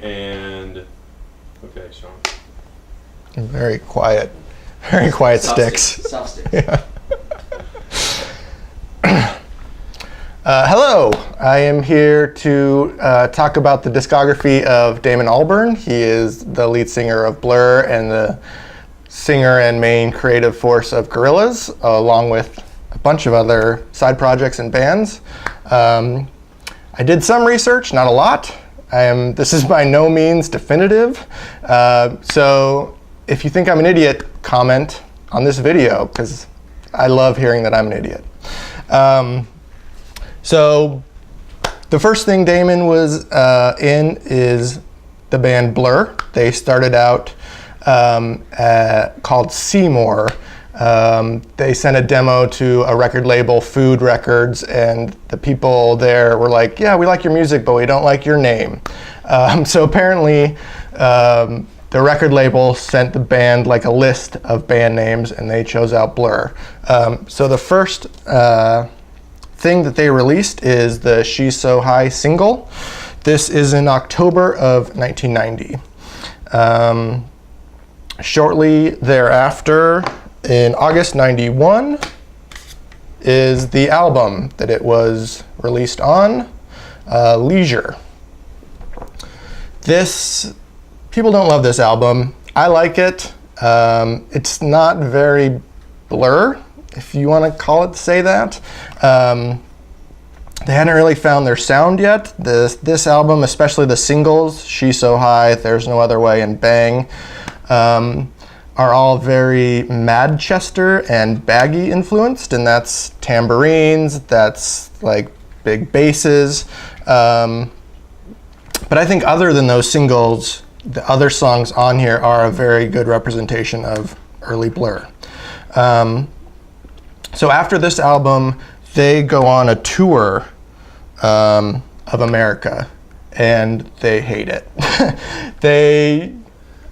and okay, Sean. Very quiet sticks. Soft sticks. Yeah. Hello, I am here to talk about the discography of Damon Albarn. He is the lead singer of Blur and the singer and main creative force of Gorillaz, along with a bunch of other side projects and bands. I did some research, not a lot. This is by no means definitive. So if you think I'm an idiot, comment on this video, because I love hearing that I'm an idiot. So the first thing Damon was in is the band Blur. They started out called Seymour. They sent a demo to a record label, Food Records, and the people there were like, yeah, we like your music, but we don't like your name. So apparently the record label sent the band like a list of band names, and they chose out Blur. So the first thing that they released is the She's So High single. This is in October of 1990. Shortly thereafter, in August 91, is the album that it was released on, Leisure. People don't love this album. I like it. It's not very Blur, if you want to say that. They hadn't really found their sound yet. This album, especially the singles, She's So High, There's No Other Way, and Bang, are all very Manchester and baggy influenced, and that's tambourines, that's like big basses. But I think other than those singles, the other songs on here are a very good representation of early Blur. So after this album, they go on a tour of America, and they hate it. They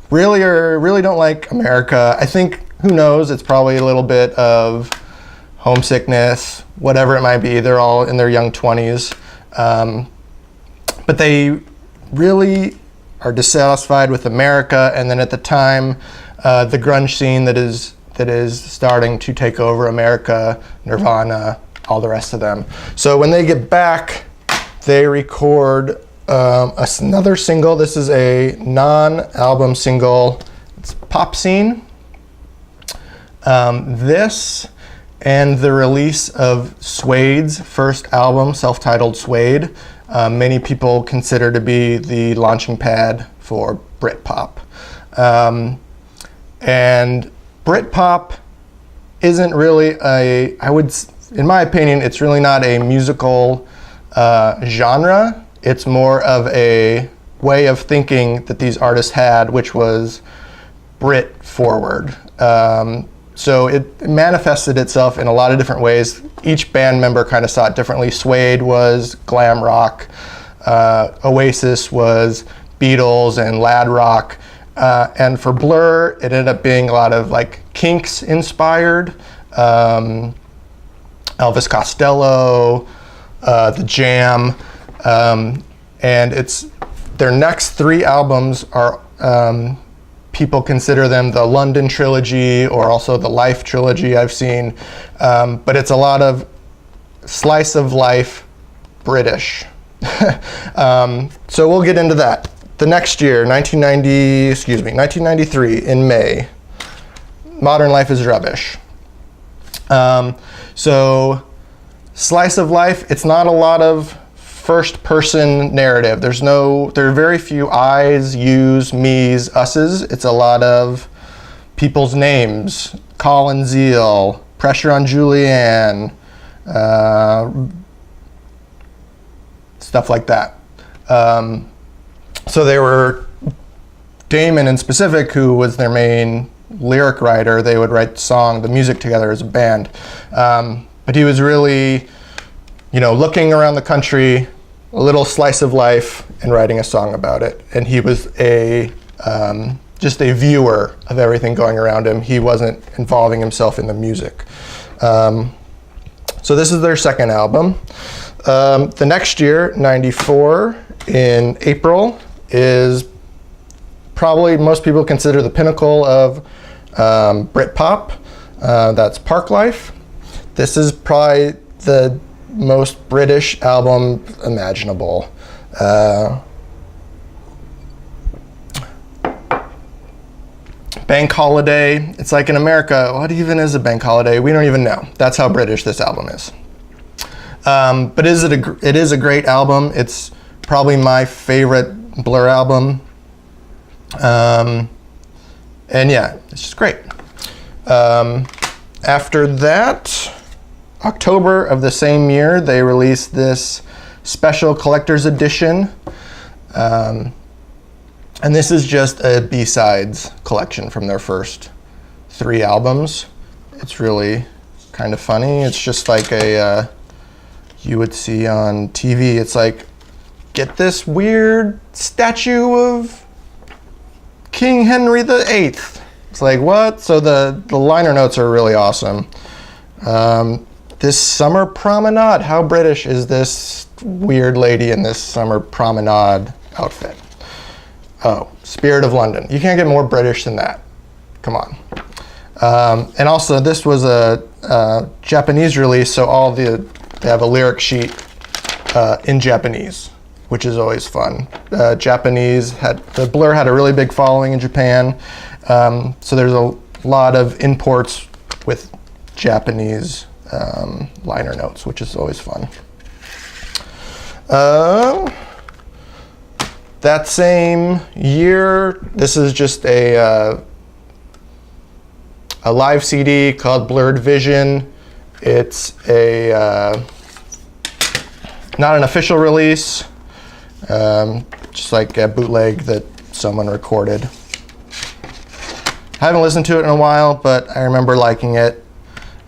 really don't like America. I think, who knows, it's probably a little bit of homesickness, whatever it might be. They're all in their young 20s. But they really are dissatisfied with America, and then at the time, the grunge scene that is starting to take over America, Nirvana, all the rest of them. So when they get back, they record another single. This is a non-album single. It's Pop Scene. This and the release of Suede's first album, self-titled Suede, many people consider to be the launching pad for Britpop. And Britpop isn't really in my opinion, it's really not a musical genre. It's more of a way of thinking that these artists had, which was Brit forward. So it manifested itself in a lot of different ways. Each band member kind of saw it differently. Suede was glam rock. Oasis was Beatles and lad rock. And for Blur, it ended up being a lot of like Kinks inspired, Elvis Costello, The Jam, and their next three albums are, people consider them the London trilogy or also the Life trilogy I've seen, but it's a lot of slice of life British. So we'll get into that. The next year, 1993, in May, Modern Life is Rubbish. So slice of life, it's not a lot of first person narrative. There are very few I's, you's, me's, us's. It's a lot of people's names. Colin Zeal, Pressure on Julianne, stuff like that. So they were, Damon in specific, who was their main lyric writer, they would write the music together as a band. But he was really, looking around the country, a little slice of life, and writing a song about it. And he was just a viewer of everything going around him. He wasn't involving himself in the music. So this is their second album. The next year, 94, in April, is probably most people consider the pinnacle of Britpop. That's Parklife. This is probably the most British album imaginable. Bank Holiday. It's like in America, what even is a bank holiday? We don't even know. That's how British this album is. But it is a great album. It's probably my favorite Blur album. And yeah, it's just great. After that, October of the same year, they released this special collector's edition. And this is just a B-sides collection from their first 3 albums. It's really kind of funny. It's just like a, you would see on TV. It's like, get this weird statue of King Henry VIII. It's like, what? So the liner notes are really awesome. This summer promenade. How British is this weird lady in this summer promenade outfit? Oh, Spirit of London. You can't get more British than that. Come on. And also, this was a Japanese release, so they have a lyric sheet in Japanese, which is always fun. The Blur had a really big following in Japan, so there's a lot of imports with Japanese liner notes, which is always fun. That same year, this is just a live CD called Blurred Vision. It's not an official release, just like a bootleg that someone recorded. I haven't listened to it in a while, but I remember liking it.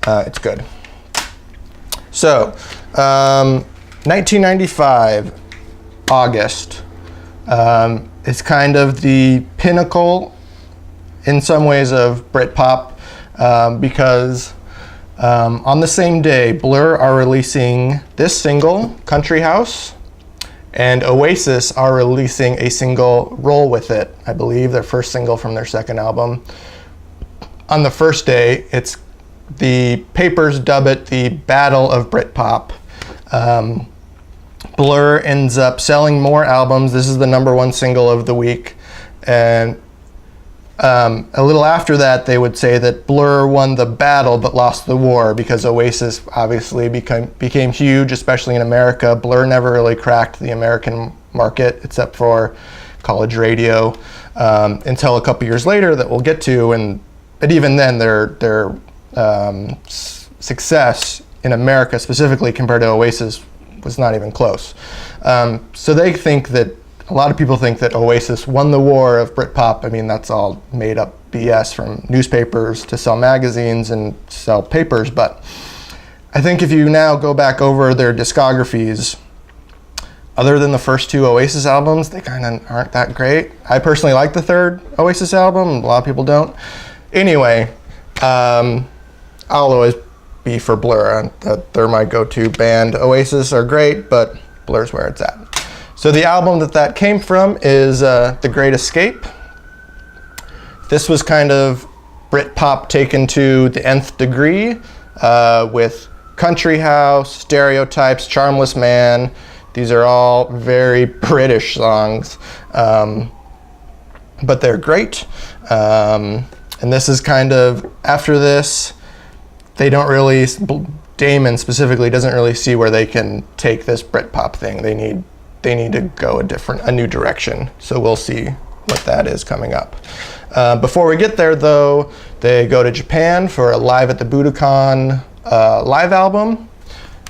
It's good. So, 1995, August. It's kind of the pinnacle in some ways of Britpop because on the same day, Blur are releasing this single, Country House, and Oasis are releasing a single, Roll With It, I believe, their first single from their second album. On the first day, the papers dub it the Battle of Britpop. Blur ends up selling more albums. This is the #1 single of the week. And a little after that, they would say that Blur won the battle but lost the war because Oasis obviously became huge, especially in America. Blur never really cracked the American market except for college radio until a couple years later that we'll get to. But even then, their success in America specifically compared to Oasis was not even close. So they think that, a lot of people think that Oasis won the war of Britpop. I mean, that's all made up BS from newspapers to sell magazines and sell papers. But I think if you now go back over their discographies, other than the first 2 Oasis albums, they kind of aren't that great. I personally like the third Oasis album. A lot of people don't. Anyway, I'll always be for Blur. They're my go-to band. Oasis are great, but Blur's where it's at. So the album that came from is The Great Escape. This was kind of Britpop taken to the nth degree with Country House, Stereotypes, Charmless Man. These are all very British songs, but they're great. And this is kind of, after this, they don't really, Damon specifically doesn't really see where they can take this Britpop thing. They need to go a new direction. So we'll see what that is coming up. Before we get there though, they go to Japan for a Live at the Budokan live album.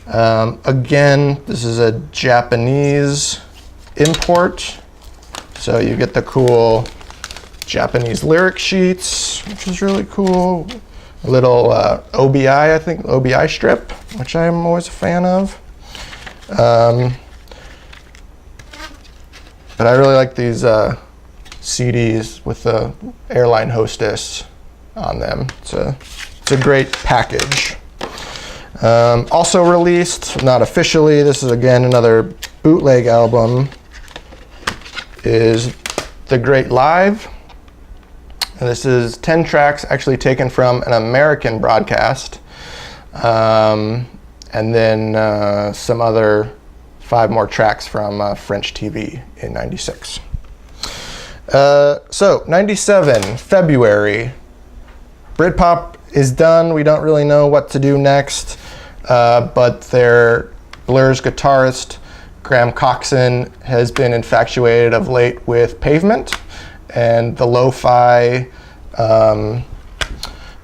Again, this is a Japanese import. So you get the cool Japanese lyric sheets, which is really cool. A little OBI, I think, OBI strip, which I'm always a fan of. But I really like these CDs with the airline hostess on them. It's a great package. Also released, not officially, this is again another bootleg album, is The Great Live. And this is 10 tracks actually taken from an American broadcast. And then some other 5 more tracks from French TV in 96. So 97, February. Britpop is done. We don't really know what to do next. But Blur's guitarist, Graham Coxon, has been infatuated of late with Pavement and the lo-fi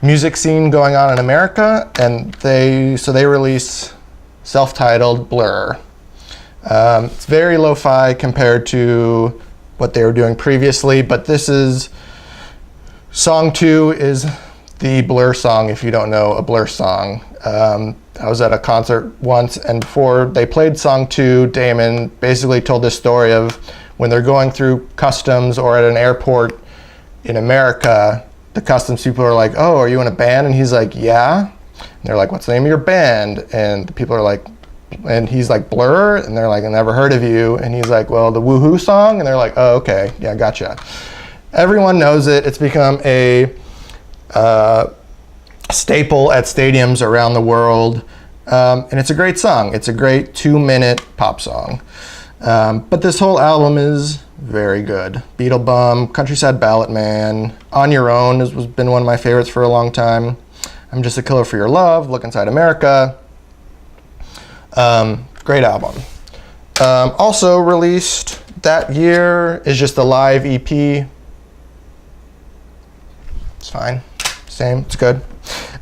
music scene going on in America, and they release self-titled Blur. It's very lo-fi compared to what they were doing previously, but song 2 is the Blur song, if you don't know a Blur song. I was at a concert once, and before they played song 2, Damon basically told this story of when they're going through customs or at an airport in America, the customs people are like, "Oh, are you in a band?" And he's like, "Yeah." And they're like, "What's the name of your band?" And the people are like, and he's like, "Blur?" And they're like, "I never heard of you." And he's like, "Well, the Woohoo song?" And they're like, "Oh, okay, yeah, gotcha." Everyone knows it. It's become a staple at stadiums around the world. And it's a great song. It's a great 2-minute pop song. But this whole album is very good. Beetle Bum, Countryside Ballot Man, On Your Own has been one of my favorites for a long time. I'm Just a Killer for Your Love, Look Inside America. Great album. Also released that year is just a live EP. It's fine. Same. It's good.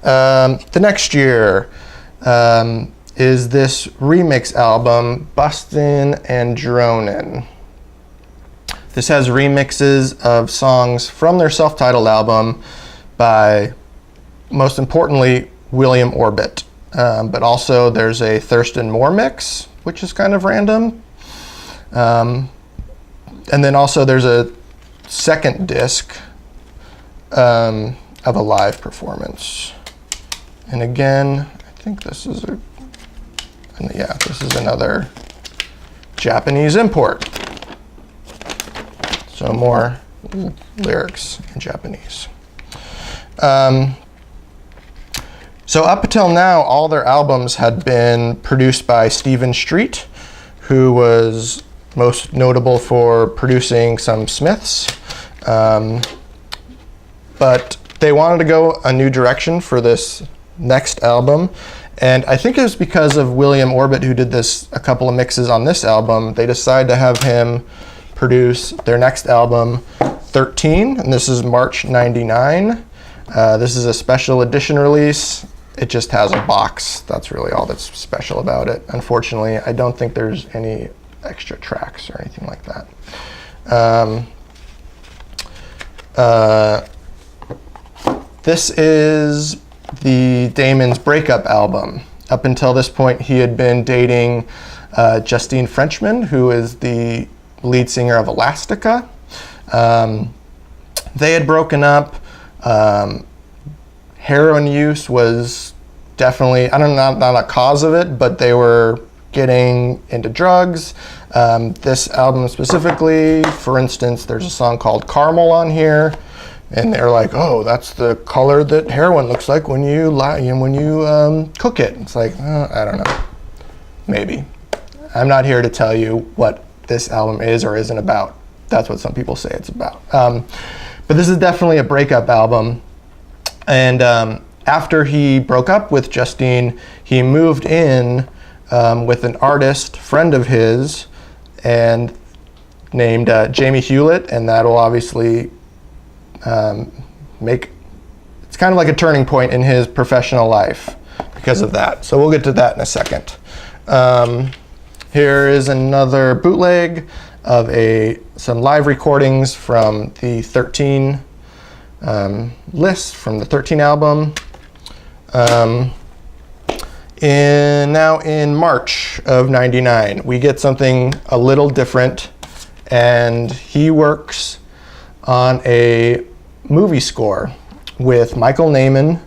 The next year is this remix album, Bustin' and Dronin'. This has remixes of songs from their self-titled album by, most importantly, William Orbit. But also there's a Thurston Moore mix, which is kind of random. And then also there's a second disc of a live performance. And again, I think this is this is another Japanese import. So more lyrics in Japanese. So up until now, all their albums had been produced by Stephen Street, who was most notable for producing some Smiths. But they wanted to go a new direction for this next album. And I think it was because of William Orbit, who did a couple of mixes on this album. They decided to have him produce their next album, 13, and this is March 99. This is a special edition release. It just has a box. That's really all that's special about it. Unfortunately, I don't think there's any extra tracks or anything like that. This is Damon's breakup album. Up until this point, he had been dating Justine Frenchman, who is the lead singer of Elastica. They had broken up. Heroin use was definitely, not a cause of it, but they were getting into drugs. This album specifically, for instance, there's a song called Caramel on here, and they're like, "Oh, that's the color that heroin looks like when you cook it." It's like, I don't know, maybe. I'm not here to tell you what this album is or isn't about. That's what some people say it's about. But this is definitely a breakup album. And after he broke up with Justine, he moved in with an artist friend of his and named Jamie Hewlett, and that'll obviously it's kind of like a turning point in his professional life because of that. So we'll get to that in a second. Here is another bootleg of some live recordings from the 13 list from the 13 album. Now in March of 99, we get something a little different, and he works on a movie score with Michael Nyman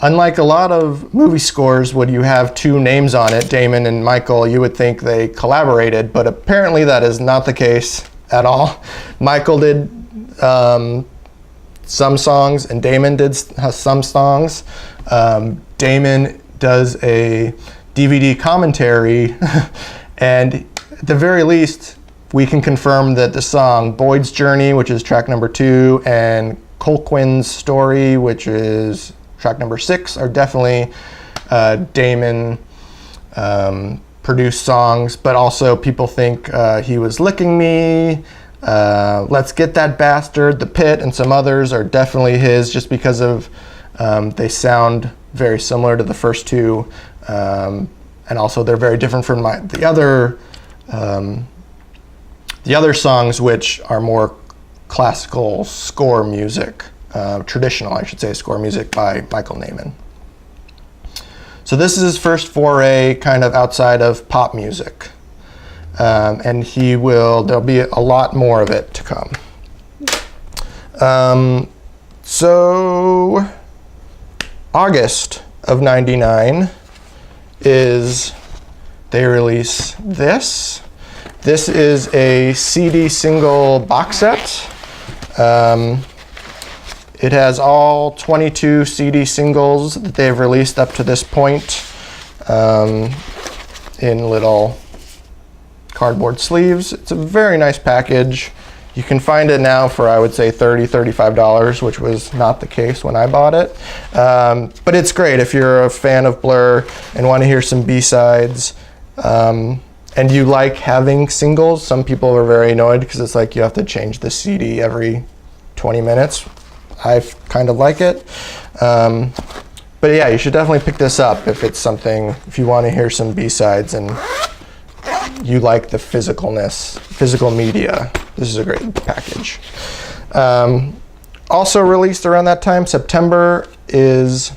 unlike a lot of movie scores, when you have two names on it, Damon and Michael, you would think they collaborated, but apparently that is not the case at all. Michael did some songs, and Damon did some songs. Damon does a DVD commentary, and at the very least, we can confirm that the song Boyd's Journey, which is track number 2, and Colquinn's Story, which is track number 6, are definitely Damon produced songs, but also people think He Was Licking Me, Let's Get That Bastard, The Pit, and some others are definitely his, just because of they sound very similar to the first two, and also they're very different from the other songs, which are more classical score music, traditional, I should say, score music by Michael Nyman. So this is his first foray kind of outside of pop music. And there'll be a lot more of it to come. So August of '99 they release this. This is a CD single box set. It has all 22 CD singles that they've released up to this point in little cardboard sleeves. It's a very nice package. You can find it now for, I would say, $30, $35, which was not the case when I bought it. But it's great if you're a fan of Blur and want to hear some B-sides. And you like having singles. Some people are very annoyed because it's like you have to change the CD every 20 minutes. I kind of like it. But yeah, you should definitely pick this up if you want to hear some B-sides and you like the physical media. This is a great package. Also released around that time, September, is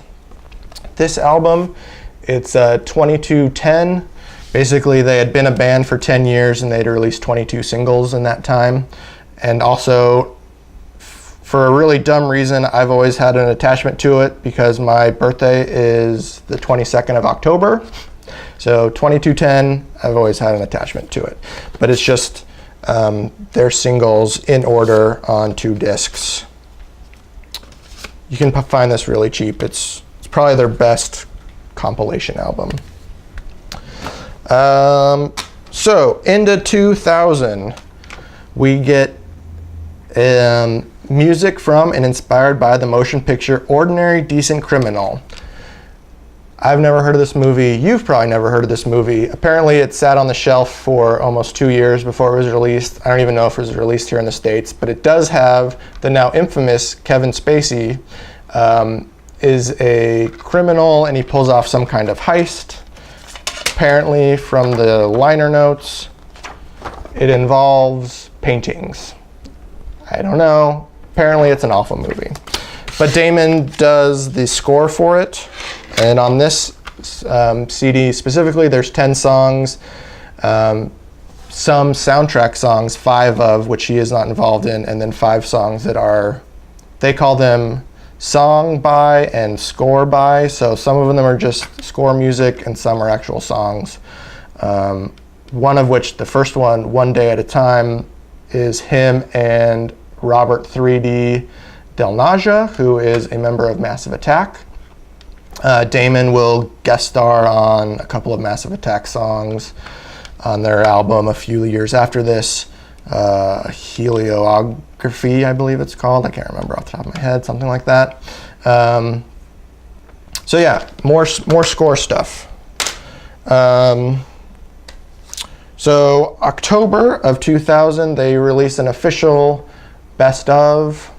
this album. It's 2210. Basically, they had been a band for 10 years and they'd released 22 singles in that time. And also, for a really dumb reason, I've always had an attachment to it because my birthday is the 22nd of October. So 2210, I've always had an attachment to it. But it's just their singles in order on 2 discs. You can find this really cheap. It's probably their best compilation album. So into 2000, we get music from and inspired by the motion picture Ordinary Decent Criminal. I've never heard of this movie. You've probably never heard of this movie. Apparently it sat on the shelf for almost 2 years before it was released. I don't even know if it was released here in the States, but it does have the now infamous Kevin Spacey is a criminal and he pulls off some kind of heist. Apparently, from the liner notes, it involves paintings. I don't know. Apparently, it's an awful movie. But Damon does the score for it. And on this CD specifically, there's 10 songs. Some soundtrack songs, 5 of which he is not involved in, and then 5 songs that they call them song by and score by. So some of them are just score music and some are actual songs. One of which, the first one, One Day at a Time, is him and Robert 3D Del Naja, who is a member of Massive Attack. Damon will guest star on a couple of Massive Attack songs on their album a few years after this. Heliography, I believe it's called. I can't remember off the top of my head, something like that. So yeah, more score stuff. So October of 2000, they released an official best of.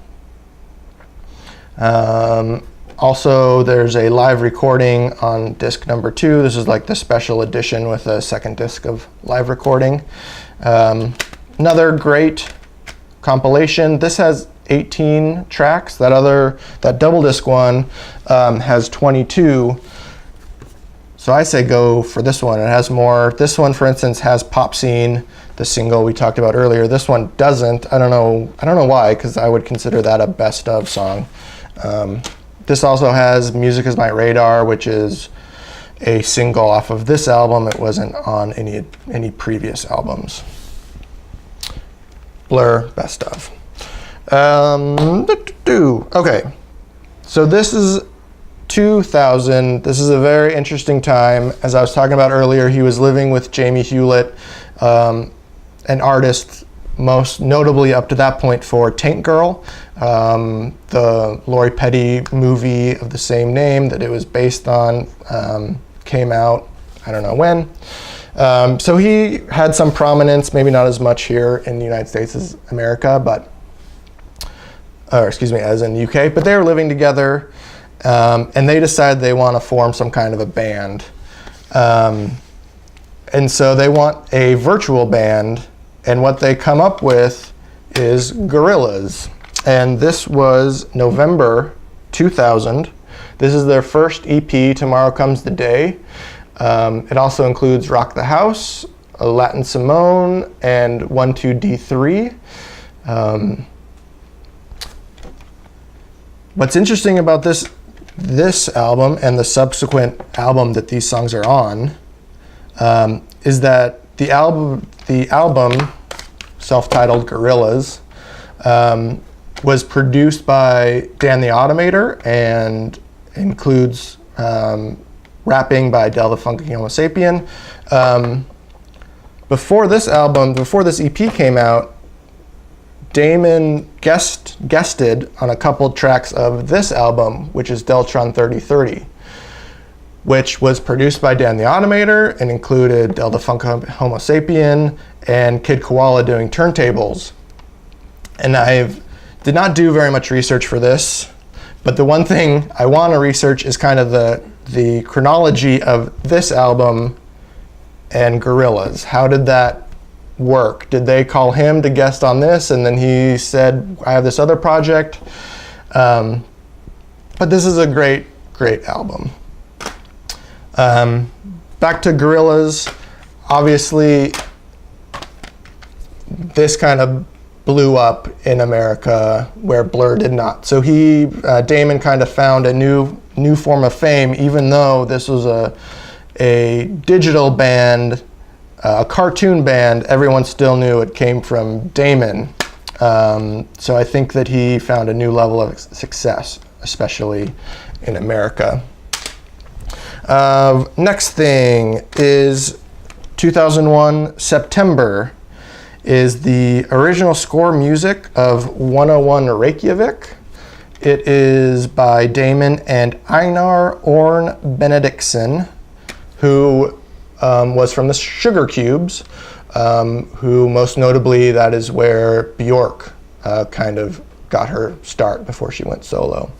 Also, there's a live recording on disc number 2. This is like the special edition with a second disc of live recording. Another great compilation. This has 18 tracks. That double disc one has 22. So I say go for this one. It has more. This one, for instance, has Pop Scene, the single we talked about earlier. This one doesn't. I don't know why, because I would consider that a best of song. This also has Music Is My Radar, which is a single off of this album. It wasn't on any previous albums. Blur, best of. Okay, so this is 2000. This is a very interesting time. As I was talking about earlier, he was living with Jamie Hewlett, an artist most notably up to that point for Tank Girl, the Lori Petty movie of the same name that it was based on, came out, I don't know when. So he had some prominence, maybe not as much here in the United States as America, but, or excuse me, as in the UK, but they were living together, and they decided they want to form some kind of a band. And so they want a virtual band, and what they come up with is Gorillaz. And this was November 2000. This is their first EP, Tomorrow Comes the Day. It also includes Rock the House, Latin Simone, and 12D3. What's interesting about this album and the subsequent album that these songs are on is that the album self-titled Gorillaz, was produced by Dan the Automator and includes rapping by Del the Funky Homo Sapien. Before this EP came out, Damon guested on a couple tracks of this album, which is Deltron 3030, which was produced by Dan the Automator and included Del the Funky Homo Sapien and Kid Koala doing turntables. And I did not do very much research for this, but the one thing I want to research is kind of the chronology of this album and Gorillaz. How did that work? Did they call him to guest on this and then he said, I have this other project? But this is a great, great album. Back to Gorillaz, obviously this kind of blew up in America where Blur did not. So Damon kind of found a new form of fame, even though this was a digital band, a cartoon band. Everyone still knew it came from Damon. So I think that he found a new level of success, especially in America. Next thing is 2001, September, is the original score music of 101 Reykjavik. It is by Damon and Einar Orn Benediktsson, who was from the Sugar Cubes, who most notably, that is where Björk kind of got her start before she went solo.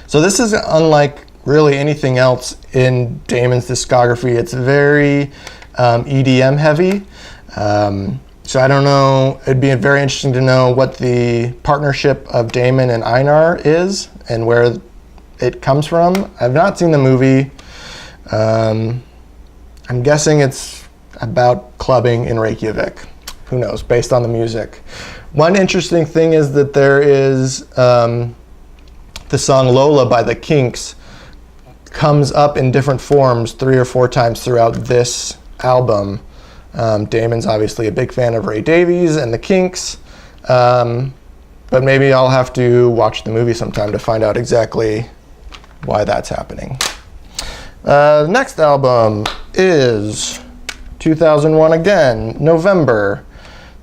So this is unlike really anything else in Damon's discography. It's very EDM heavy. So I don't know, it'd be very interesting to know what the partnership of Damon and Einar is and where it comes from. I've not seen the movie. I'm guessing it's about clubbing in Reykjavik. Who knows, based on the music. One interesting thing is that there is the song Lola by the Kinks comes up in different forms 3 or 4 times throughout this album. Damon's obviously a big fan of Ray Davies and the Kinks, but maybe I'll have to watch the movie sometime to find out exactly why that's happening. Next album is 2001 again, November.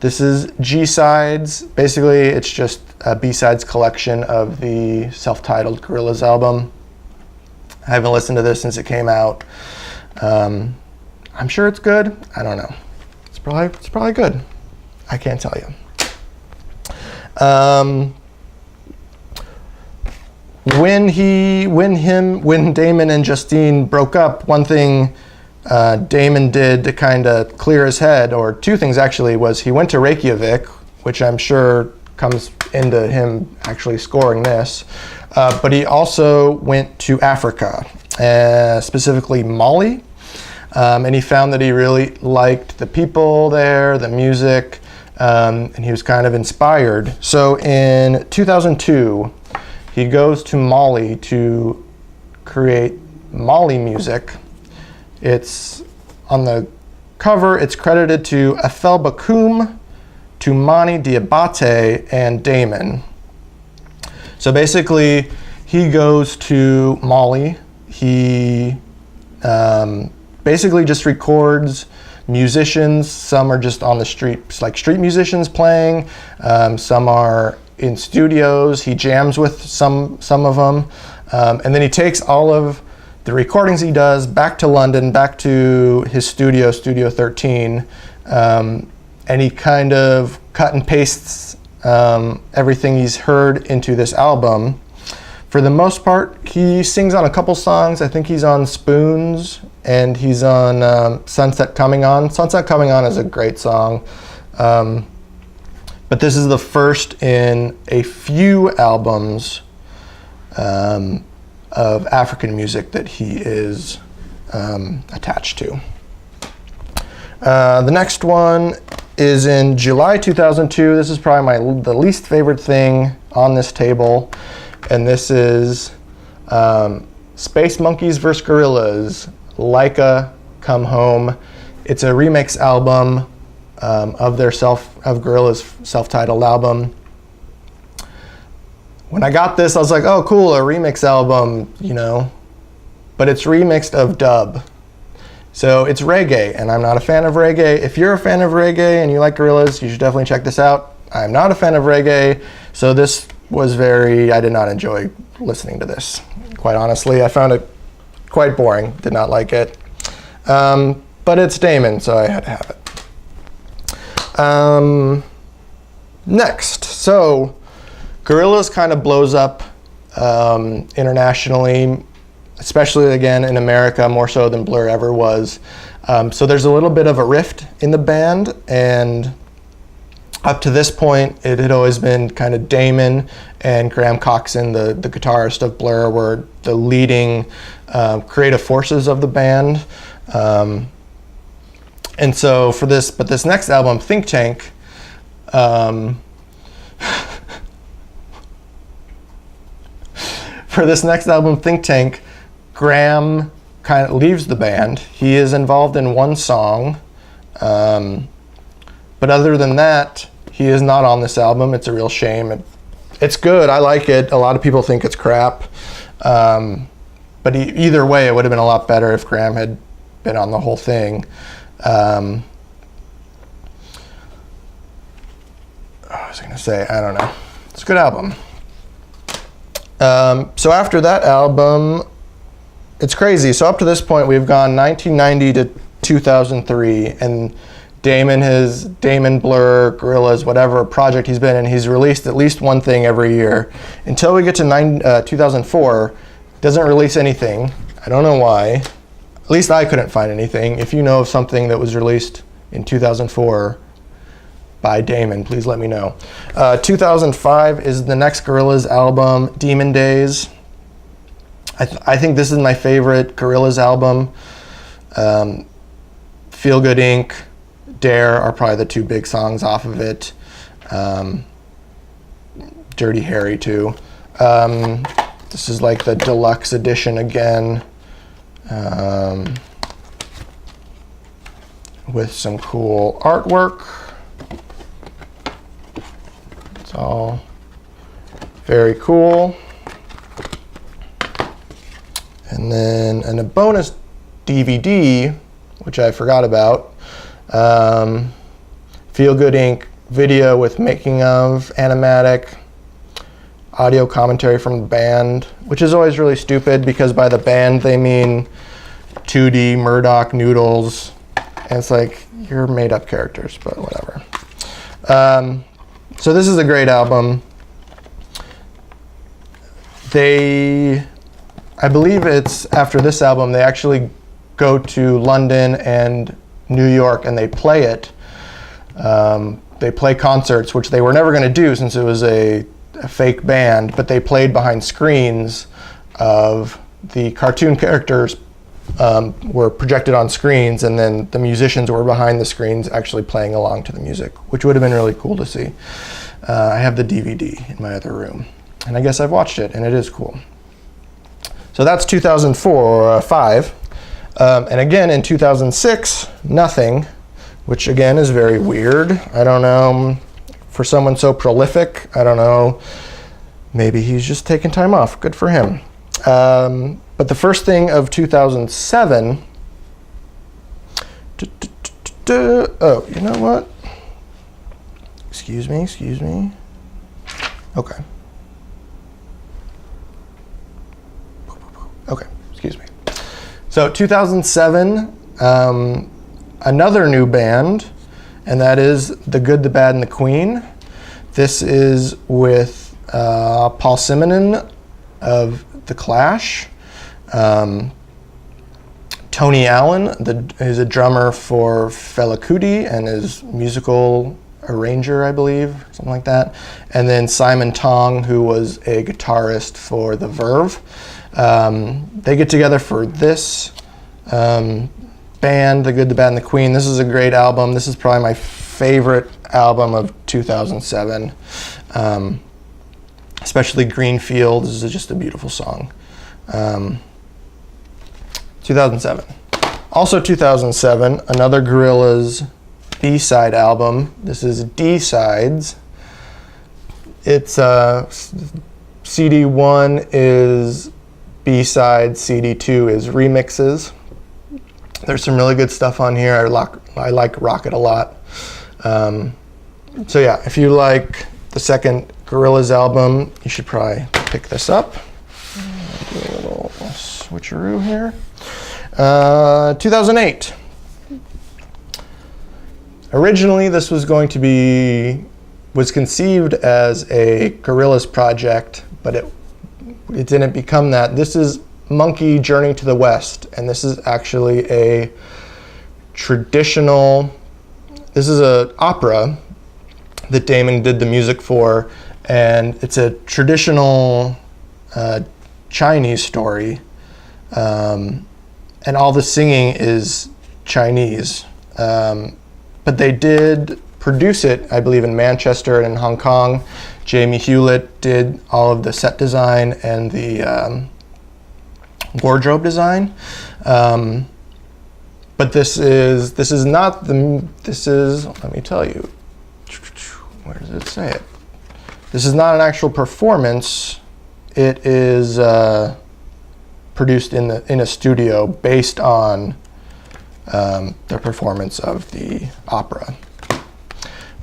This is G-Sides. Basically, it's just a B-Sides collection of the self-titled Gorillaz album. I haven't listened to this since it came out. I'm sure it's good. I don't know. It's probably good. I can't tell you. When Damon and Justine broke up, one thing Damon did to kind of clear his head, or 2 things actually, was he went to Reykjavik, which I'm sure comes into him actually scoring this, but he also went to Africa, specifically Mali. And he found that he really liked the people there, the music, and he was kind of inspired. So in 2002, he goes to Mali to create Mali music. It's on the cover, it's credited to Ethel Bakum, Toumani Diabate, and Damon. So basically, he goes to Mali. He basically just records musicians. Some are just on the street, like street musicians playing. Some are in studios. He jams with some of them. And then he takes all of the recordings he does back to London, back to his studio, Studio 13, and he kind of cut and pastes everything he's heard into this album. For the most part, he sings on a couple songs. I think he's on Spoons, and he's on Sunset Coming On. Sunset Coming On is a great song. But this is the first in a few albums of African music that he is attached to. The next one is in July 2002. This is probably the least favorite thing on this table, and this is Space Monkeys vs. Gorillaz, Laika Come Home. It's a remix album of Gorillaz' self-titled album. When I got this, I was like, oh, cool, a remix album, you know, but it's remixed of dub. So it's reggae, and I'm not a fan of reggae. If you're a fan of reggae and you like Gorillaz, you should definitely check this out. I'm not a fan of reggae, so this was I did not enjoy listening to this. Quite honestly, I found it quite boring, did not like it. But it's Damon, so I had to have it. Next, so Gorillaz kind of blows up internationally, especially again in America, more so than Blur ever was. So there's a little bit of a rift in the band, and up to this point, it had always been kind of Damon and Graham Coxon, the guitarist of Blur, were the leading creative forces of the band. And so for this next album, Think Tank, for this next album, Think Tank, Graham kind of leaves the band. He is involved in one song, but other than that, he is not on this album. It's a real shame. It's good. I like it. A lot of people think it's crap, but either way, it would have been a lot better if Graham had been on the whole thing. What was I going to say? I don't know. It's a good album. So after that album, it's crazy. So up to this point, we've gone 1990 to 2003, and Damon, Blur, Gorillaz, whatever project he's been in, he's released at least one thing every year. Until we get to 2004, doesn't release anything. I don't know why. At least I couldn't find anything. If you know of something that was released in 2004 by Damon, please let me know. 2005 is the next Gorillaz album, Demon Days. I think this is my favorite Gorillaz album. Feel Good Inc., Dare are probably the two big songs off of it. Dirty Harry too. This is like the deluxe edition again, with some cool artwork. It's all very cool. And then a bonus DVD, which I forgot about. Feel Good Inc. video with making of, animatic, audio commentary from the band, which is always really stupid because by the band they mean 2D, Murdoch, Noodles, and it's like, you're made up characters, but whatever. So this is a great album. I believe it's after this album, they actually go to London and New York and they play it. They play concerts, which they were never going to do since it was a fake band, but they played behind screens of the cartoon characters were projected on screens, and then the musicians were behind the screens actually playing along to the music, which would have been really cool to see. I have the DVD in my other room. And I guess I've watched it, and it is cool. So that's 2004 or 5. And again, in 2006, Nothing, which again is very weird. I don't know, for someone so prolific, I don't know, maybe he's just taking time off. Good for him. But the first thing of 2007, oh, you know what? Excuse me. Okay. Okay, excuse me. So 2007, another new band, and that is The Good, the Bad, and the Queen. This is with Paul Simonon of The Clash. Tony Allen is a drummer for Fela Kuti and is musical arranger, I believe, something like that. And then Simon Tong, who was a guitarist for The Verve. They get together for this band, The Good, the Bad, and the Queen. This is a great album. This is probably my favorite album of 2007. Especially Green Field. This is just a beautiful song. 2007. Also 2007, another Gorillaz B-side album. This is D-sides. It's CD1 is B-sides, CD2 is remixes. There's some really good stuff on here. I like Rocket a lot. So yeah, if you like the second Gorillaz album, you should probably pick this up. Do a little switcheroo here. 2008. Originally, this was conceived as a Gorillaz project, but it didn't become that. This is Monkey Journey to the West, and this is actually this is an opera that Damon did the music for, and it's a traditional Chinese story, and all the singing is Chinese. But they did produce it, I believe, in Manchester and in Hong Kong. Jamie Hewlett did all of the set design and the wardrobe design. But this is, let me tell you, where does it say it? This is not an actual performance. It is produced in a studio based on their performance of the opera.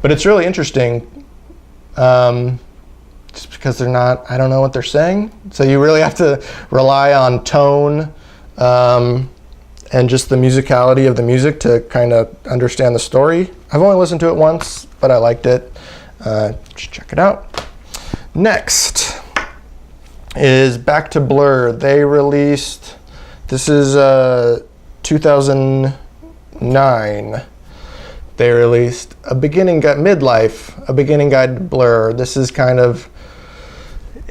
But it's really interesting just because I don't know what they're saying. So you really have to rely on tone and just the musicality of the music to kind of understand the story. I've only listened to it once, but I liked it. Just check it out. Next is Back to Blur. They released, this is 2009. They released A Beginning Guide to Blur. This is kind of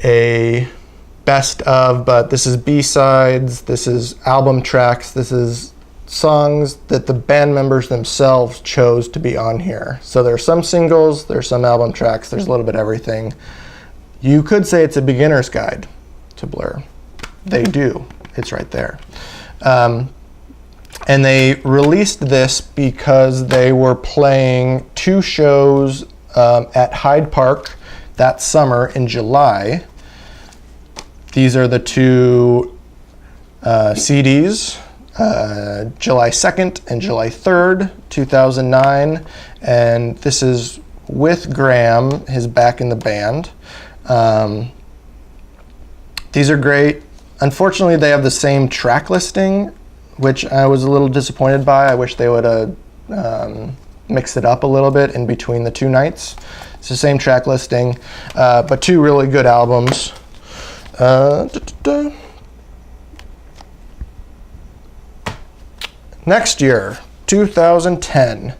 a best of, but this is B-sides, this is album tracks, this is songs that the band members themselves chose to be on here. So there's some singles, there's some album tracks, there's a little bit of everything. You could say it's a beginner's guide to Blur. They do. It's right there. And they released this because they were playing 2 shows at Hyde Park that summer in July. These are the 2 CDs, July 2nd and July 3rd, 2009. And this is with Graham, his back in the band. These are great. Unfortunately, they have the same track listing, which I was a little disappointed by. I wish they would have mixed it up a little bit in between the 2 nights. It's the same track listing, but 2 really good albums. Next year, 2010,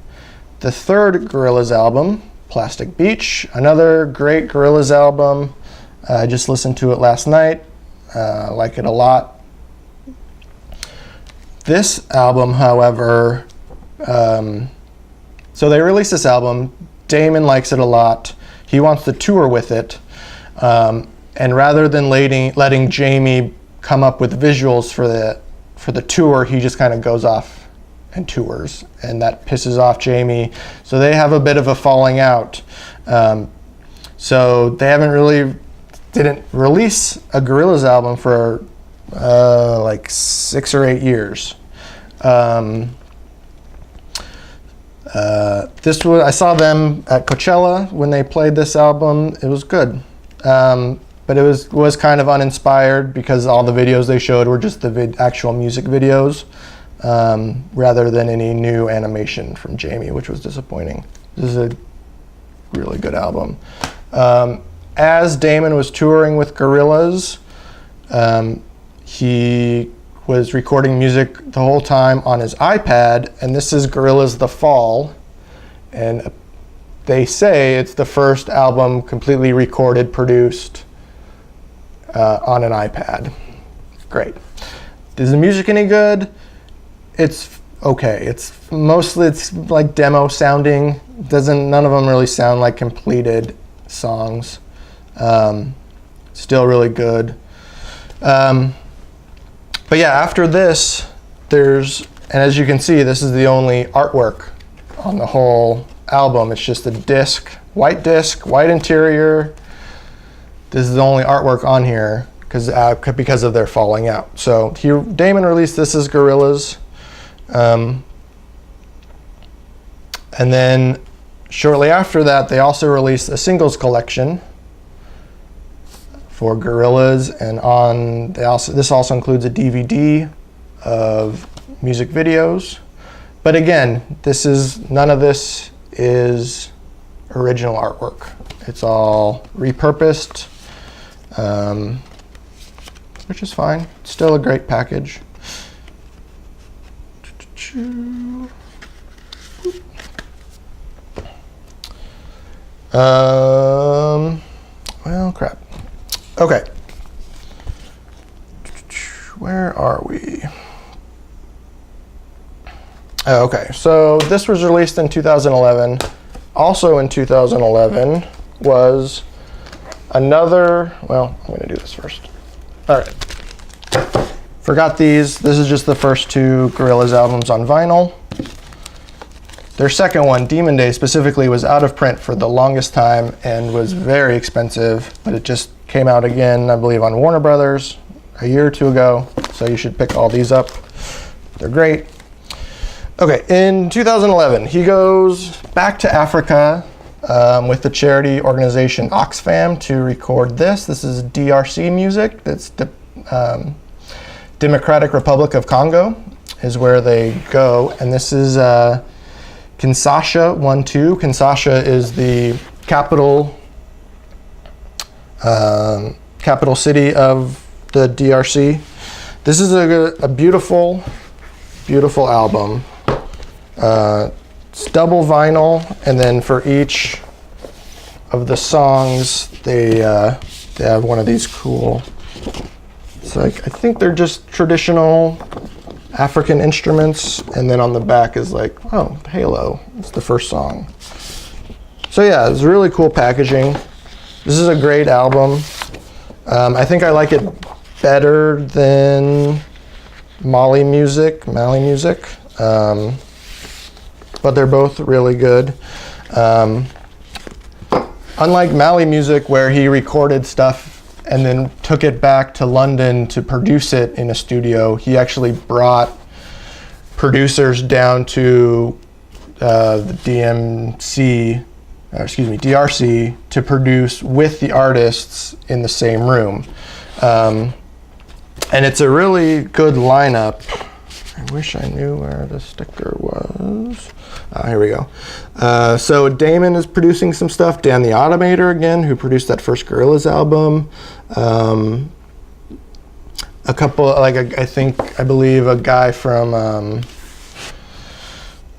the 3rd Gorillaz album, Plastic Beach, another great Gorillaz album. I just listened to it last night. Like it a lot. This album, however, so they released this album. Damon likes it a lot. He wants to tour with it. And rather than letting Jamie come up with visuals for the tour, he just kind of goes off and tours, and that pisses off Jamie. So they have a bit of a falling out. So they didn't release a Gorillaz album for like 6 or 8 years. I saw them at Coachella when they played this album. It was good, but it was kind of uninspired because all the videos they showed were just the actual music videos, rather than any new animation from Jamie, which was disappointing. This is a really good album. As Damon was touring with Gorillaz, he was recording music the whole time on his iPad, and this is Gorillaz The Fall, and they say it's the first album completely recorded, produced on an iPad. Great. Is the music any good? It's okay. It's like demo sounding. None of them really sound like completed songs. Still really good. But yeah, after this, and as you can see, this is the only artwork on the whole album. It's just a white interior. This is the only artwork on here because of their falling out. So Damon released This Is Gorillaz. And then shortly after that, they also released a singles collection for Gorillaz, and this also includes a DVD of music videos. But again, none of this is original artwork. It's all repurposed, which is fine. It's still a great package. Well, crap. Okay. Where are we? Oh, okay, so this was released in 2011. Also in 2011 was another, well, I'm going to do this first. All right. Forgot these. This is just the first 2 Gorillaz albums on vinyl. Their second one, Demon Day specifically, was out of print for the longest time and was very expensive, but it just came out again, I believe, on Warner Brothers a year or 2 ago. So you should pick all these up. They're great. Okay, in 2011, he goes back to Africa with the charity organization Oxfam to record this. This is DRC music. That's the Democratic Republic of Congo is where they go. And this is Kinshasa 1-2. Kinshasa is the capital city of the DRC. This is a beautiful, beautiful album. It's double vinyl, and then for each of the songs, they have one of these cool. It's like, I think they're just traditional African instruments, and then on the back is like, oh, Halo. It's the first song. So yeah, it's really cool packaging. This is a great album. I think I like it better than Mali Music. But they're both really good. Unlike Mali Music, where he recorded stuff and then took it back to London to produce it in a studio, he actually brought producers down to the DRC to produce with the artists in the same room. And it's a really good lineup. I wish I knew where the sticker was. Here we go. So Damon is producing some stuff. Dan the Automator again, who produced that first Gorillaz album. A couple, I believe a guy from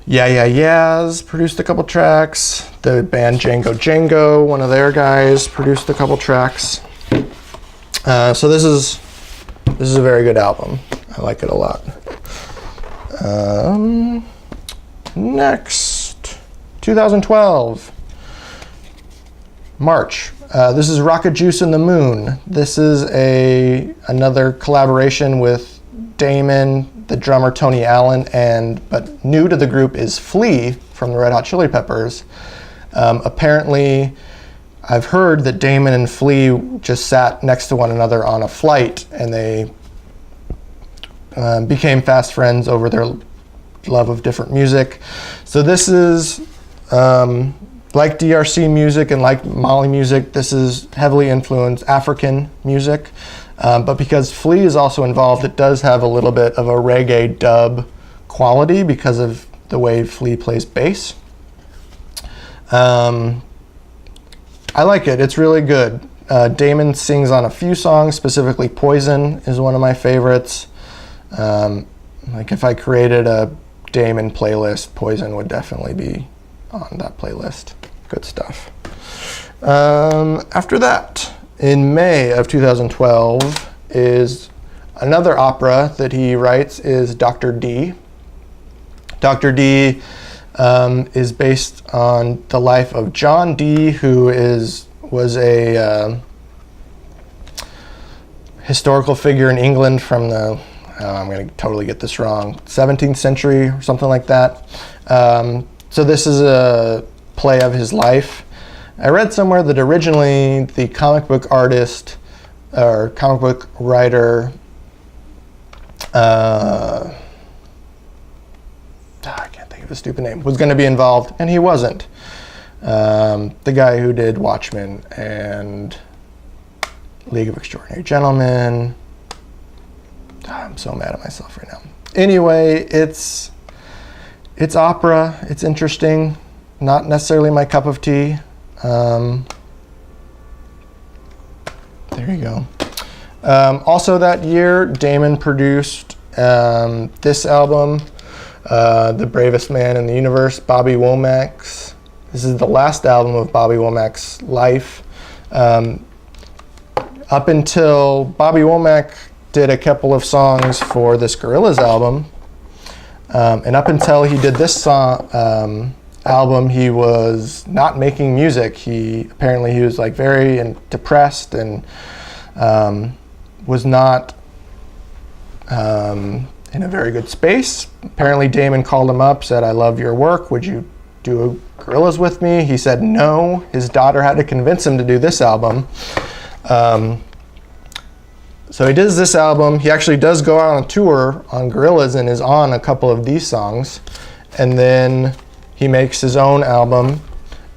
Yeah Yeah Yeahs produced a couple tracks. The band Django, one of their guys, produced a couple tracks. So this is a very good album. I like it a lot. Next, 2012. March. This is Rocket Juice and the Moon. This is another collaboration with Damon, the drummer Tony Allen, but new to the group is Flea from the Red Hot Chili Peppers. Apparently, I've heard that Damon and Flea just sat next to one another on a flight, and they became fast friends over their love of different music. So this is, like DRC music and like Mali music, this is heavily influenced African music. But because Flea is also involved, it does have a little bit of a reggae dub quality because of the way Flea plays bass. I like it. It's really good. Damon sings on a few songs, specifically Poison is one of my favorites. Like if I created a Damon playlist, Poison would definitely be on that playlist. Good stuff. After that, in May of 2012, is another opera that he writes is Dr. D. Dr. D is based on the life of John Dee, who was a historical figure in England from the, I'm going to totally get this wrong, 17th century or something like that. So this is a play of his life. I read somewhere that originally the comic book artist or comic book writer, I can't think of a stupid name, was going to be involved, and he wasn't. The guy who did Watchmen and League of Extraordinary Gentlemen. I'm so mad at myself right now. Anyway, it's opera. It's interesting. Not necessarily my cup of tea. There you go. Also that year, Damon produced this album, The Bravest Man in the Universe, Bobby Womack's. This is the last album of Bobby Womack's life. Up until Bobby Womack did a couple of songs for this Gorillaz album, and up until he did this song, album, he was not making music. He was like very depressed and was not in a very good space. Apparently Damon called him up, said, "I love your work. Would you do Gorillaz with me?" He said no. His daughter had to convince him to do this album. So he does this album. He actually does go out on a tour on Gorillaz and is on a couple of these songs. And then he makes his own album.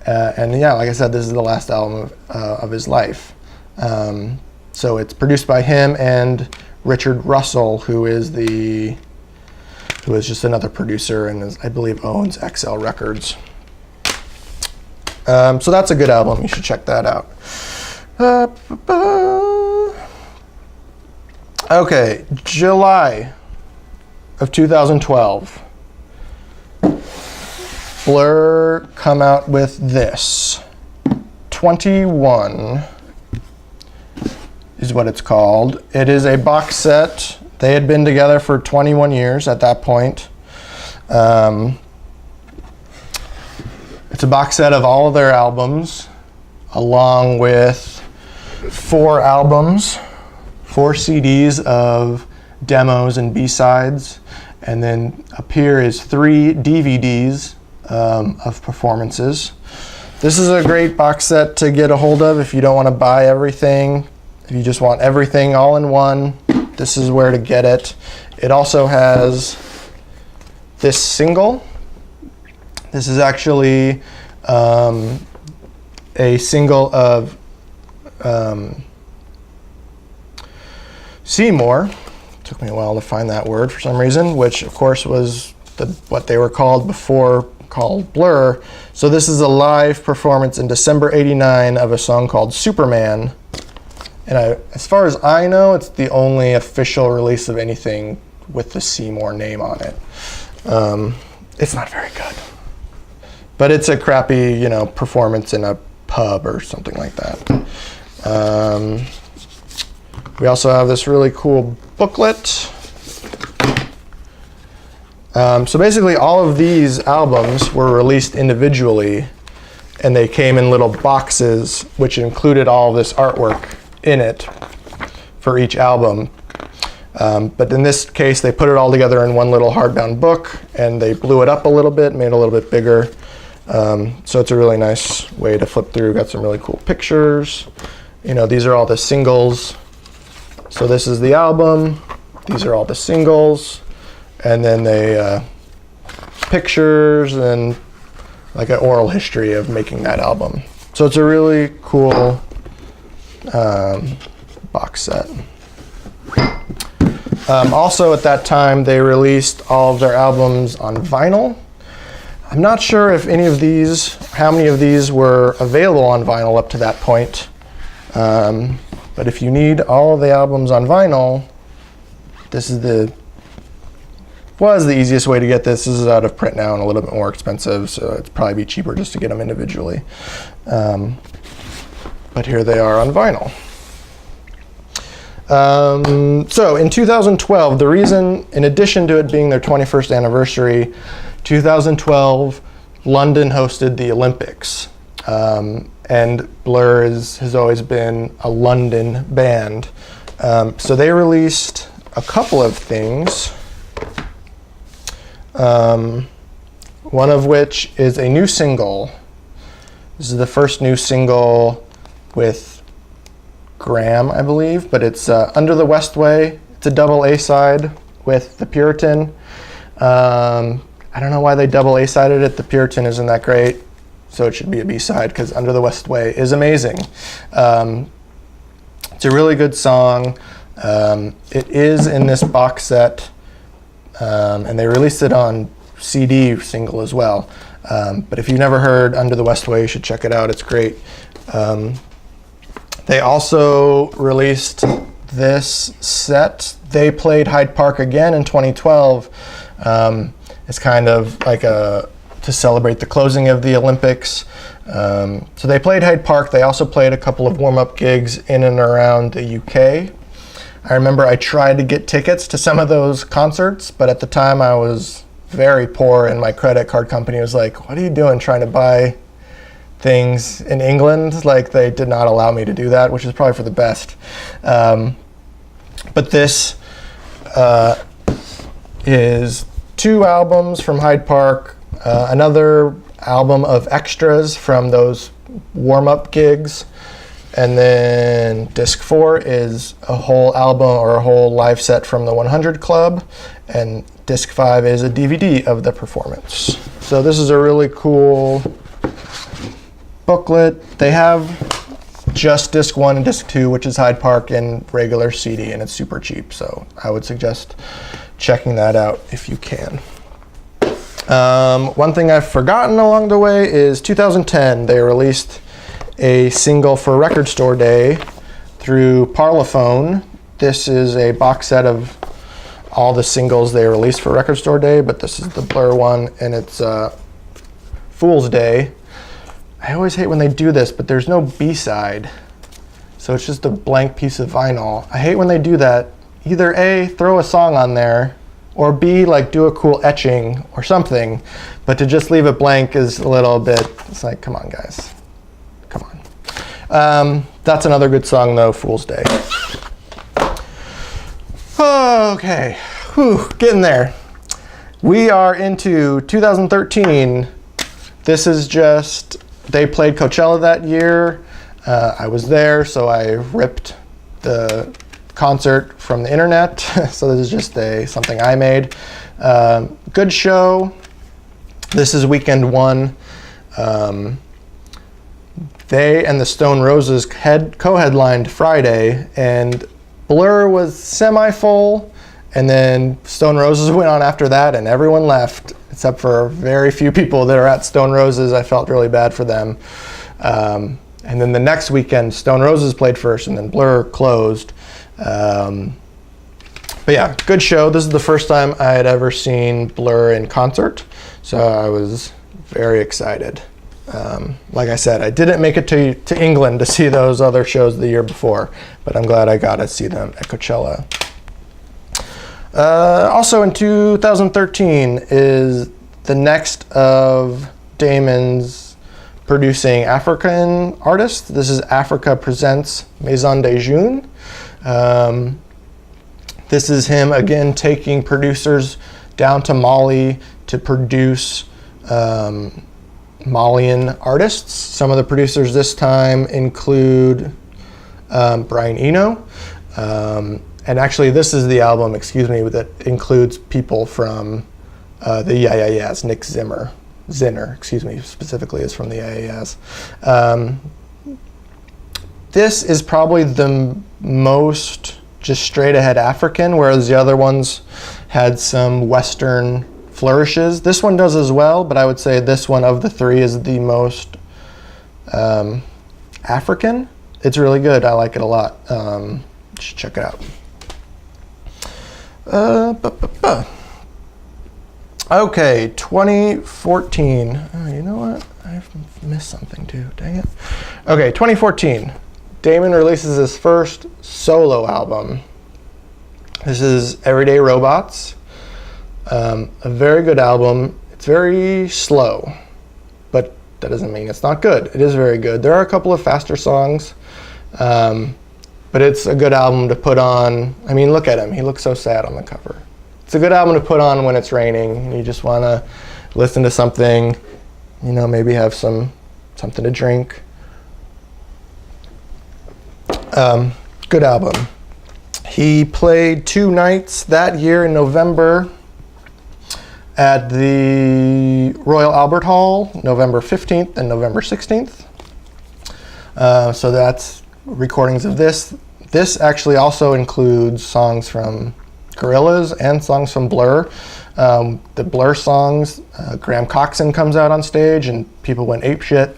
And yeah, like I said, this is the last album of his life. So it's produced by him and Richard Russell, who is just another producer and I believe owns XL Records. So that's a good album. You should check that out. Okay, July of 2012. Blur come out with this. 21 is what it's called. It is a box set. They had been together for 21 years at that point. It's a box set of all of their albums, along with 4 CDs of demos and B-sides, and then up here is 3 DVDs of performances. This is a great box set to get a hold of if you don't want to buy everything. If you just want everything all in one, this is where to get it. It also has this single. This is actually a single of Seymour. Took me a while to find that word for some reason, which of course was what they were called before, called Blur. So this is a live performance in December '89 of a song called Superman. And as far as I know, it's the only official release of anything with the Seymour name on it. It's not very good, but it's a crappy, performance in a pub or something like that. We also have this really cool booklet. So basically all of these albums were released individually, and they came in little boxes, which included all of this artwork in it for each album. But in this case, they put it all together in one little hardbound book, and they blew it up a little bit, made it a little bit bigger. So it's a really nice way to flip through. Got some really cool pictures. You know, these are all the singles. So this is the album. These are all the singles. And then they pictures and like an oral history of making that album. So it's a really cool box set. Also at that time, they released all of their albums on vinyl. I'm not sure if how many of these were available on vinyl up to that point. But if you need all of the albums on vinyl, this was the easiest way to get this. This is out of print now and a little bit more expensive, so it'd probably be cheaper just to get them individually. But here they are on vinyl. So in 2012, the reason, in addition to it being their 21st anniversary, 2012, London hosted the Olympics. And Blur has always been a London band. So they released a couple of things. One of which is a new single. This is the first new single with Graham, I believe, but it's Under the Westway. It's a double A-side with The Puritan. I don't know why they double A-sided it. The Puritan isn't that great, so it should be a B-side because Under the Westway is amazing. It's a really good song. It is in this box set, and they released it on CD single as well. But if you've never heard Under the Westway, you should check it out. It's great. They also released this set. They played Hyde Park again in 2012. It's kind of like to celebrate the closing of the Olympics. So they played Hyde Park. They also played a couple of warm-up gigs in and around the UK. I remember I tried to get tickets to some of those concerts, but at the time I was very poor and my credit card company was like, "What are you doing trying to buy things in England?" Like, they did not allow me to do that, which is probably for the best. But this is 2 albums from Hyde Park, another album of extras from those warm-up gigs, and then disc 4 is a whole album or a whole live set from the 100 Club, and disc 5 is a DVD of the performance. So this is a really cool booklet. They have just disc 1 and disc 2, which is Hyde Park, in regular CD, and it's super cheap, so I would suggest checking that out if you can. One thing I've forgotten along the way is 2010, they released a single for Record Store Day through Parlophone. This is a box set of all the singles they released for Record Store Day, but this is the Blur one, and it's Fool's Day. I always hate when they do this, but there's no B-side, so it's just a blank piece of vinyl. I hate when they do that. Either A, throw a song on there, or B, like do a cool etching or something, but to just leave it blank is a little bit, it's like, come on guys, come on. That's another good song though, Fool's Day. Okay, whew, getting there. We are into 2013. This is just, they played Coachella that year. I was there, so I ripped the concert from the internet. So this is just something I made. Good show. This is weekend 1. They and the Stone Roses co-headlined Friday, and Blur was semi-full, and then Stone Roses went on after that, and everyone left except for very few people that are at Stone Roses. I felt really bad for them. And then the next weekend, Stone Roses played first, and then Blur closed. But yeah, good show. This is the first time I had ever seen Blur in concert, so I was very excited. Like I said, I didn't make it to England to see those other shows the year before, but I'm glad I got to see them at Coachella. Also in 2013 is the next of Damon's producing African artists. This is Africa Presents Maison de Jeunes. This is him, again, taking producers down to Mali to produce Malian artists. Some of the producers this time include Brian Eno. And actually, this is the album, that includes people from the Yeah Yeah Yeahs. Nick Zinner, specifically is from the Yeah Yeah Yeahs. This is probably the most just straight ahead African, whereas the other ones had some Western flourishes. This one does as well, but I would say this one of the three is the most African. It's really good. I like it a lot. You should check it out. Okay, 2014. Oh, you know what? I've missed something too. Dang it. Okay, 2014. Damon releases his first solo album. This is Everyday Robots. A very good album. It's very slow, but that doesn't mean it's not good. It is very good. There are a couple of faster songs, but it's a good album to put on. I mean, look at him. He looks so sad on the cover. It's a good album to put on when it's raining and you just want to listen to something, maybe have something to drink. Good album. He played 2 nights that year in November at the Royal Albert Hall, November 15th and November 16th. So that's recordings of this. This actually also includes songs from Gorillaz and songs from Blur. The Blur songs, Graham Coxon comes out on stage and people went apeshit.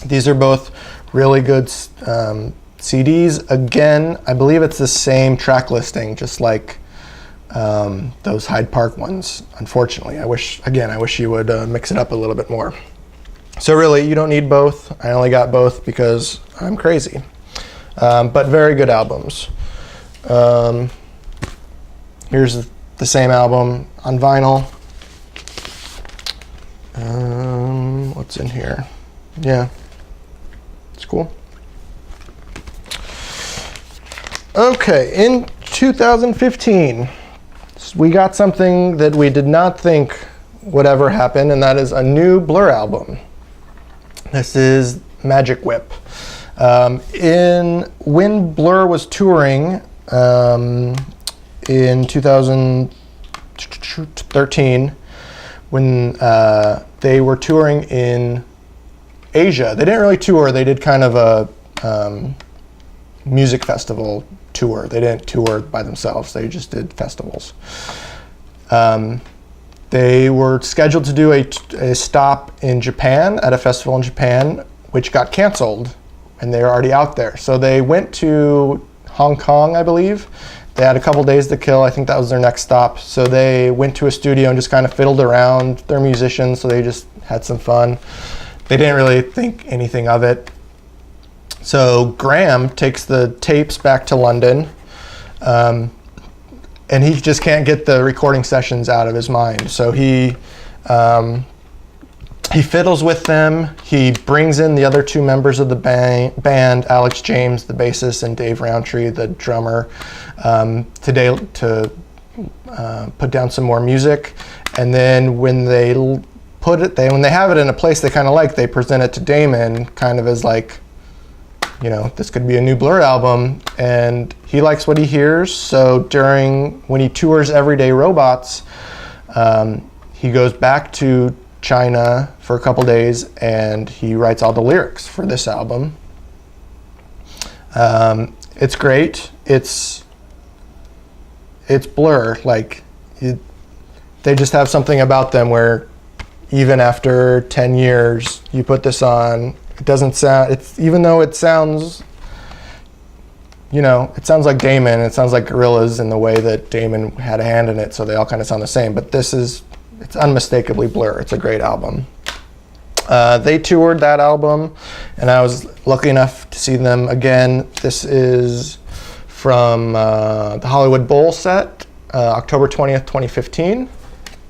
These are both really good CDs. Again, I believe it's the same track listing, just like those Hyde Park ones, unfortunately. I wish you would mix it up a little bit more. So really, you don't need both. I only got both because I'm crazy. But very good albums. Here's the same album on vinyl. What's in here? Yeah, it's cool. Okay, in 2015, we got something that we did not think would ever happen, and that is a new Blur album. This is Magic Whip. When Blur was touring in 2013, when they were touring in Asia, they didn't really tour. They did kind of a music festival tour. They didn't tour by themselves. They just did festivals. They were scheduled to do a stop in Japan at a festival in Japan, which got canceled, and they were already out there. So they went to Hong Kong, I believe. They had a couple days to kill. I think that was their next stop. So they went to a studio and just kind of fiddled around. They're musicians, so they just had some fun. They didn't really think anything of it. So Graham takes the tapes back to London, and he just can't get the recording sessions out of his mind. So he fiddles with them. He brings in the other 2 members of the band, Alex James, the bassist, and Dave Rowntree, the drummer, to put down some more music. And then when they have it in a place they kind of like, they present it to Damon kind of as like, this could be a new Blur album, and he likes what he hears. So when he tours Everyday Robots, he goes back to China for a couple days and he writes all the lyrics for this album. It's great. It's Blur. They just have something about them where even after 10 years, you put this on, it doesn't sound, even though it sounds, it sounds like Damon, it sounds like Gorillaz in the way that Damon had a hand in it, so they all kind of sound the same, but it's unmistakably Blur. It's a great album. They toured that album, and I was lucky enough to see them again. This is from the Hollywood Bowl set, October 20th, 2015.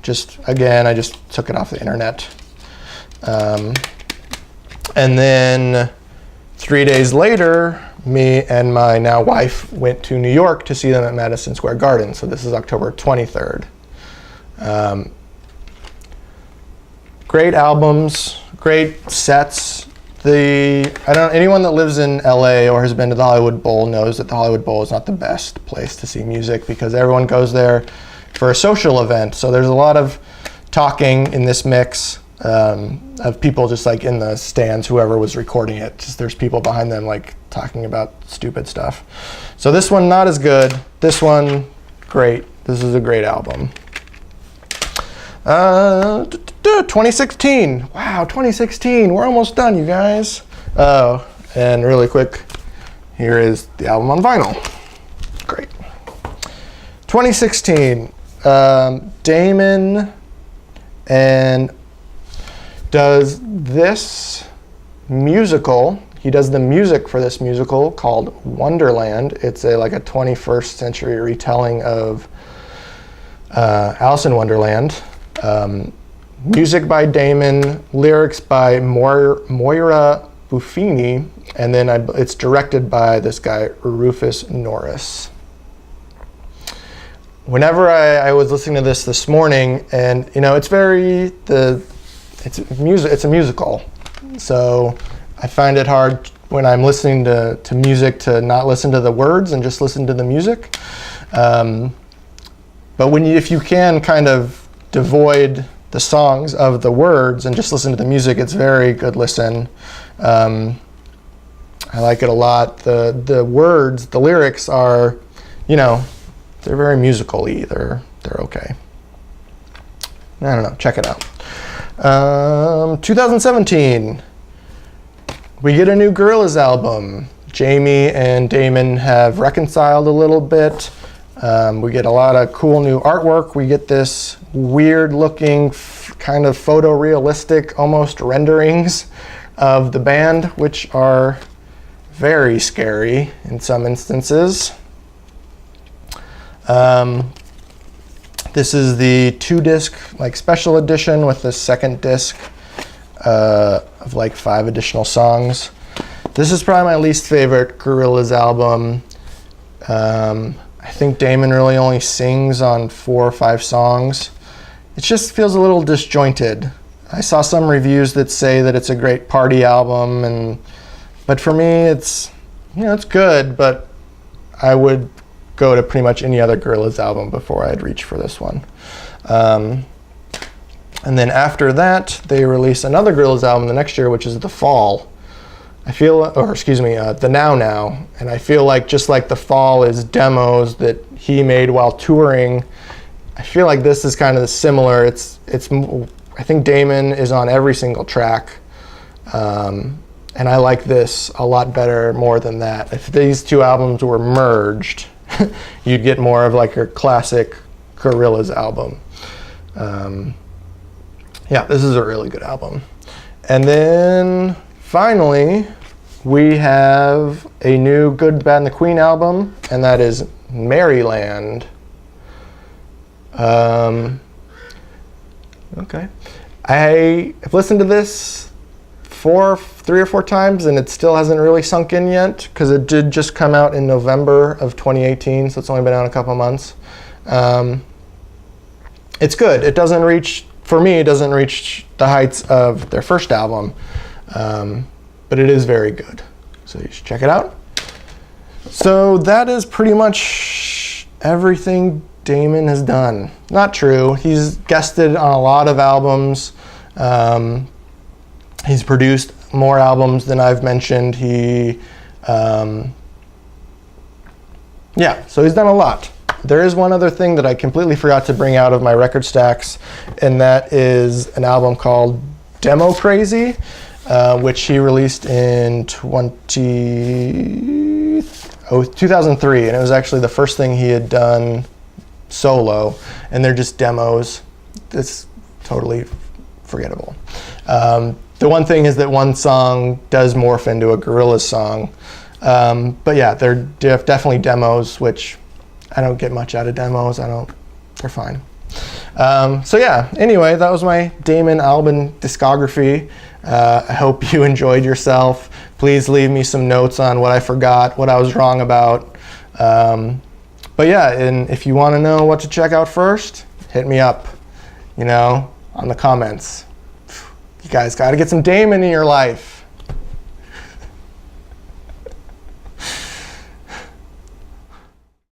I just took it off the internet. And then 3 days later, me and my now wife went to New York to see them at Madison Square Garden. So this is October 23rd. Great albums, great sets. Anyone that lives in LA or has been to the Hollywood Bowl knows that the Hollywood Bowl is not the best place to see music because everyone goes there for a social event. So there's a lot of talking in this mix of people just like in the stands, whoever was recording it. Just there's people behind them like talking about stupid stuff. So this one not as good. This one great. This is a great album. 2016. Wow, 2016. We're almost done, you guys. Oh, and really quick, here is the album on vinyl. Great. 2016. Damon and does this musical. He does the music for this musical called Wonderland. It's like a 21st century retelling of Alice in Wonderland. Music by Damon, lyrics by Moira Buffini, and then it's directed by this guy Rufus Norris. Whenever I was listening to this morning, and it's a musical, so I find it hard when I'm listening to music to not listen to the words and just listen to the music. But if you can kind of devoid the songs of the words and just listen to the music, it's very good listen. I like it a lot. The words, the lyrics are, they're very musical-y. They're okay. I don't know. Check it out. 2017, we get a new Gorillaz album. Jamie and Damon have reconciled a little bit. We get a lot of cool new artwork. We get this weird-looking, kind of photorealistic, almost renderings of the band, which are very scary in some instances. This is the 2-disc special edition with the second disc of 5 additional songs. This is probably my least favorite Gorillaz album. I think Damon really only sings on 4 or 5 songs. It just feels a little disjointed. I saw some reviews that say that it's a great party album, but for me, it's good, but I would go to pretty much any other Gorillaz album before I'd reach for this one. And then after that, they release another Gorillaz album the next year, which is The Fall. The Now, and I feel like just like The Fall is demos that he made while touring, I feel like this is kind of similar. I think Damon is on every single track, and I like this a lot better more than that. If these 2 albums were merged, you'd get more of your classic Gorillaz album. This is a really good album. And then finally, we have a new Good, Bad, and the Queen album, and that is Marylande. Okay. I have listened to this 3 or 4 times, and it still hasn't really sunk in yet, because it did just come out in November of 2018, so it's only been out a couple months. It's good. It doesn't reach the heights of their first album, but it is very good. So you should check it out. So that is pretty much everything Damon has done. Not true. He's guested on a lot of albums. He's produced more albums than I've mentioned. So he's done a lot. There is one other thing that I completely forgot to bring out of my record stacks, and that is an album called Demo Crazy, which he released in 2003, and it was actually the first thing he had done solo, and they're just demos. It's totally forgettable. The one thing is that one song does morph into a Gorillaz song, but yeah, they're definitely demos, which I don't get much out of demos. They're fine. Anyway, that was my Damon Albarn discography. I hope you enjoyed yourself. Please leave me some notes on what I forgot, what I was wrong about. But yeah, and if you want to know what to check out first, hit me up, on the comments. You guys got to get some Damon in your life.